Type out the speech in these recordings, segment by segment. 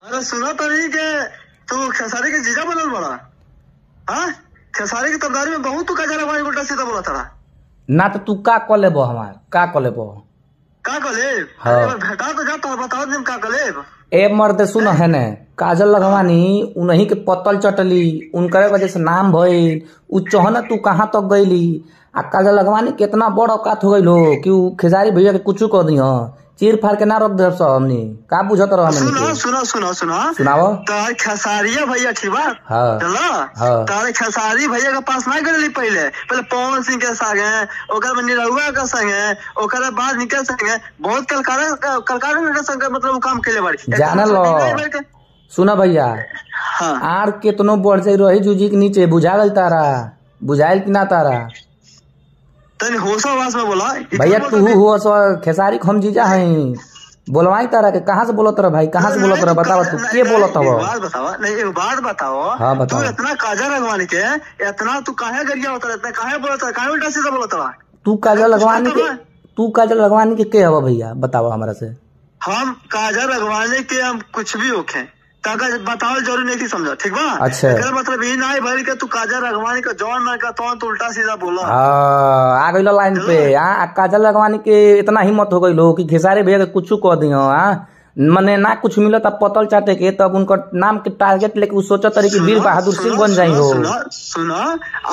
अरे सुना तो नहीं के तू खेसारी के जीजा बनल बड़ा। हाँ, खेसारी की तरदारी में बहुत तू काजा रखवानी उल्टा सीधा बोला था ना। तो तू का कले बो हमार का कले बो का कले। हाँ। भेटा तो जाता बताओ दिन का कले। ए मर्द सुन है ने काजल लगवानी उन्हीं के पतल चटली उनकरे वजह से नाम भइल। उ चौहना तू कहाँ तक गईली आ काजल लगवानी कितना बड़ औकात हो गई हो कि उ खेसारी भैया के कुछ कर दी चीर फाड़ के ना रख दे सब हमनी का बुझत रह हमनी सुनो सुनो सुनो सुनो सुनाओ। तार खेसारिया भैया ठीक बा। हाँ हाँ। तारे खेसारी भैया के पास ना गए पहले पवन सिंह के संगे ओकर में निरहुआ के संगे ओकर बाद निकल संगे बहुत कलकार संगे मतलब काम के बाड़ी जाने लो। सुना भैया हाँ। आर केतनो बढ़ जाई रही जूजी के नीचे बुझा गई तारा बुझाइल कि ना तारा तनी होशावास में बोला भैया तू हो खेसारी हम जीजा है बोलवाई तारा के कहाँ से बोलत रहा भाई कहाँ से बोलत रहा बताओ तू के बोलत हो। बात बताओ नहीं एक बात बताओ। हाँ बताओ। तू इतना काजा लगवानी के इतना तू काहे गरिया होता रहता है काहे बोलता है काहे उल्टा सीधा बोलता रहा। तू काजल लगवानी के हवा भैया बताओ हमारा से। हम काजा लगवाने के हम कुछ भी होखे ताकि बताओ जरूरी नहीं थी समझा ठीक बा। अच्छा मतलब ये ना भरी के तू काजा लगवानी का जौन मैं का तो उल्टा सीधा बोला। आ गई लाइन पे काजल लगवानी के इतना हिम्मत हो गई लो कि खेसारी भैया के कुछ कह दियो मने ना कुछ मिलता पतल चाटे के तब उनका नाम के टारगेट लेके सोचत रही कि वीर बहादुर सिंह बन जाई हो। सुना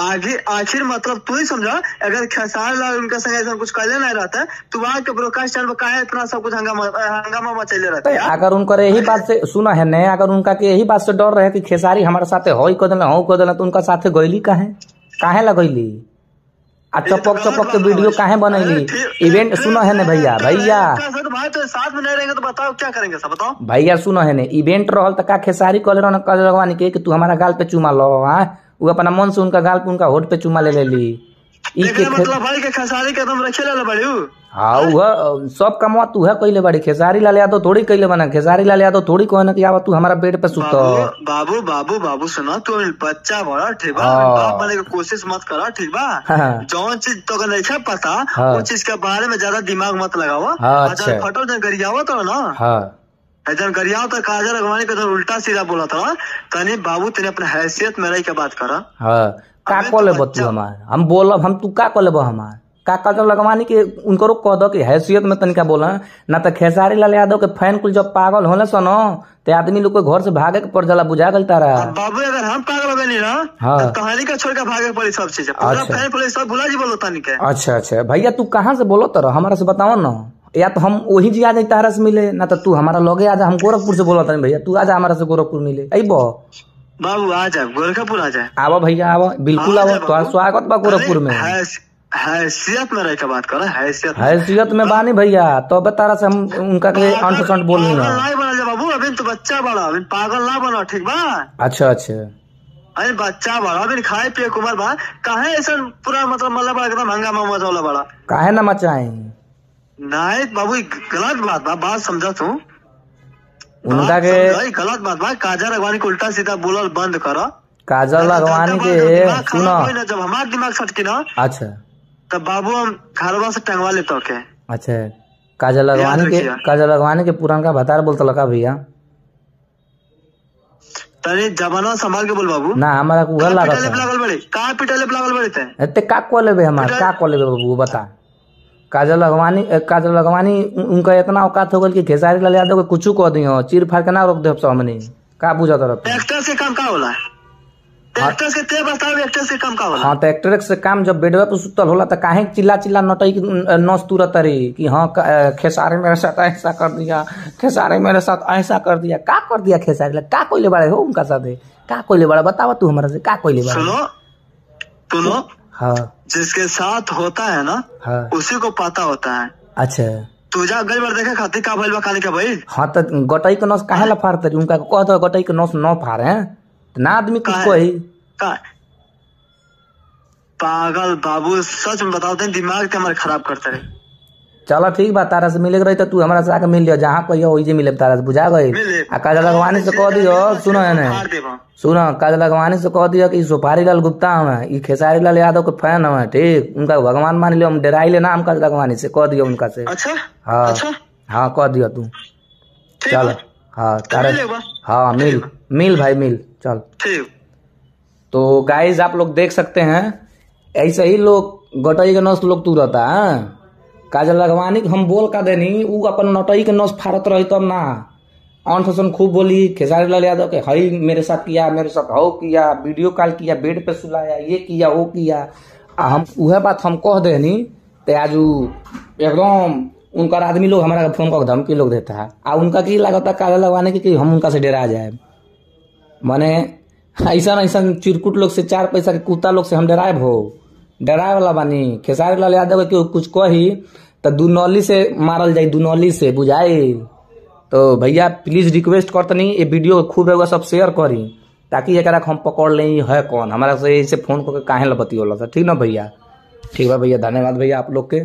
आगे आखिर मतलब तू ही समझा अगर खेसारी लाल उनका संग ऐसा कुछ कर नहीं रहता तू वहाँ के ब्रॉडकास्ट चैनल पर काहे इतना सब कुछ हंगामा मचैले रहता है। अगर उनका यही बात से सुना है ने अगर उनका के यही बात से डर रहे कि खेसारी हमारे साथे हो कर देना तो उनका साथे गईली काहे लगैली आ चपक के वीडियो काहे बनैली इवेंट सुनो है ने भैया तो साथ में नहीं रहेंगे तो बताओ क्या करेंगे सब बताओ भैया सुनो है ने इवेंट रहल त का खेसारी कॉल लगवानी के कि तू हमारा गाल पे चुमा लो वो अपना मन से उनका गाल पे उनका होठ पे चुमा ले ली मतलब भाई के खेसारी के तुम रखे ला बड़ी। हाँ वह सब कमवा तू है कैले बड़ी खेसारी लाल यादव थोड़ी कैले बना खेसारी लाल यादव थोड़ी कहना कि आवा तू हमारा बेड पे सुत। बाबू बाबू बाबू सुना तू बच्चा बड़ा ठीक बा बाप बनने की कोशिश मत करा ठीक बा। जौन चीज तो नहीं पता वो चीज के बारे में ज्यादा दिमाग मत लगाओ। फटो जन गरियावा तो ना जन गरियाव तो काजल लगवानी के उल्टा सीधा बोला था तनी बाबू तेने अपने हैसियत में रह के बात करा। का कॉले तू हमार हम बोलब हम तू का कॉले हमार का काजल लगवानी के उनको कह दो कि हैसियत में तनिका बोला ना तो खेसारी लाल यादव के फैन कुल जब पागल होले सनो ते आदमी लोग के घर से भागे के पड़ जाला बुझा गल तारा। बाबू अगर हम पागल हो गए ना कहानी का छोड़ के भागे पड़ी सब चीज पूरा फैन पुलिस सब भुला जी बोलो तनी के। अच्छा भैया तू कहाँ से बोलो तारा हमारा से बताओ ना या तो हम वही जी आ जाए तारा से मिले ना तो तू हमारा लगे आजा हम गोरखपुर से बोलो तानी भैया तू आजा हमारा से गोरखपुर मिले अबो बाबू आ जा गोरखपुर आ जाए आवा भैया आवा बिल्कुल आवा तो स्वागत बा गोरखपुर में। हैसियत में रह के बात करो हैसियत में बानी भैया तो तारा से हम उनका के अंट बोल रही नहीं बना जा बाबू अभी तो बच्चा बड़ा अभी पागल ना बना ठीक बा। अच्छा अरे बच्चा बड़ा अभी खाए पिए कुमार बा काहे ऐसा पूरा मतलब मतलब एकदम हंगामा मचा बड़ा काहे ना मचाए नहीं बाबू गलत बात बा बात समझा तू उनका के गलत बात बा काजल लगवानी को उल्टा सीधा बोलल बंद करो। काजल लगवानी के सुनो जब हमारा दिमाग सटकी ना अच्छा तब बाबू हम घरवा से टंगवा लेते के। अच्छा काजल लगवानी के पुराना भतार बोलता लगा भैया तनी जमाना संभाल के बोल बाबू ना हमारा को लागल बड़े का पिटले लागल बड़े ते का को लेबे हमार का को लेबे बाबू बता। काजल लगवानी उनका इतना औकात हो गल कि खेसारी लाल यादव के कुछ कह दियो चीर फाड़ के ना रोक दे हमने का बुझा तरफ एक्टर से काम का होला एक्टर से ते बताओ एक्टर से काम का होला। हाँ तो एक्टर से काम जब बेडवा पे सुतल होला तो काहे चिल्ला नटई नस तुरत रही कि हाँ खेसारी मेरे साथ ऐसा कर दिया खेसारी मेरे साथ ऐसा कर दिया का कर दिया खेसारी लाल का कोई ले बड़े हो उनका साथ का कोई ले बड़ा बताओ तू हमारा से का कोई ले बड़ा। सुनो हाँ जिसके साथ होता है ना उसी को पता होता है। अच्छा तू जा गई बार देखे खाती का भइल बा खाली का भाई। हाँ तो गटई के नस काहे ला फाड़ते उनका कह दो गटई के नस न फाड़े ना आदमी कुछ कोई पागल बाबू सच में बताओ दिमाग के हमारे खराब करते रहे। चलो ठीक बा तारा से मिले रही तो तू हमारा से आके मिल लियो जहाँ कोई वही मिले तारा से बुझा गई। काजल लगवानी से कह दियो सुनो काजल लगवानी से कह दियो कि सुपारी लाल गुप्ता हमें खेसारी लाल यादव के फैन हमें ठीक उनका भगवान मान लियो हम डराई ले नाम काजल लगवानी से कह दियो उनका से। अच्छा हाँ हाँ कह दियो तू चलो हाँ मिल लेबा। हाँ मिल मिल भाई मिल चल। ठीक। तो गाइज आप लोग देख सकते हैं ऐसे ही लोग गटई के नस लोग तुरता है। काजल लगवानी हम बोल का देनी उ अपन नटई के नस फाड़त रही तब ना ऑन फसन खूब बोली खेसारी लाल यादव के हई मेरे साथ किया मेरे साथ हो किया वीडियो कॉल किया बेड पे सुलाया ये किया वो किया। हम वह बात हम कह देनी ते आज एकदम उनका आदमी लोग हमारा फोन कर धमकी लोग देता है आ उनका की लागत काजल लगवाने की कि हम उनका से डरा जाए। माने ऐसा ऐसा चिरकुट लोग से 4 पैसा के कुत्ता लोग से हम डराए हो डराए वाला बानी। खेसारी लाल यादव के कुछ कही तो दुनौली से मारल जाये दुनौली से बुझाई। तो भैया प्लीज रिक्वेस्ट करतनी ये वीडियो खूब है सब शेयर करी ताकि एक हम पकड़ लें है कौन हमारा से फोन करके काहे लपती होला। ठीक ना भैया। ठीक है भैया धन्यवाद भैया आप लोग के।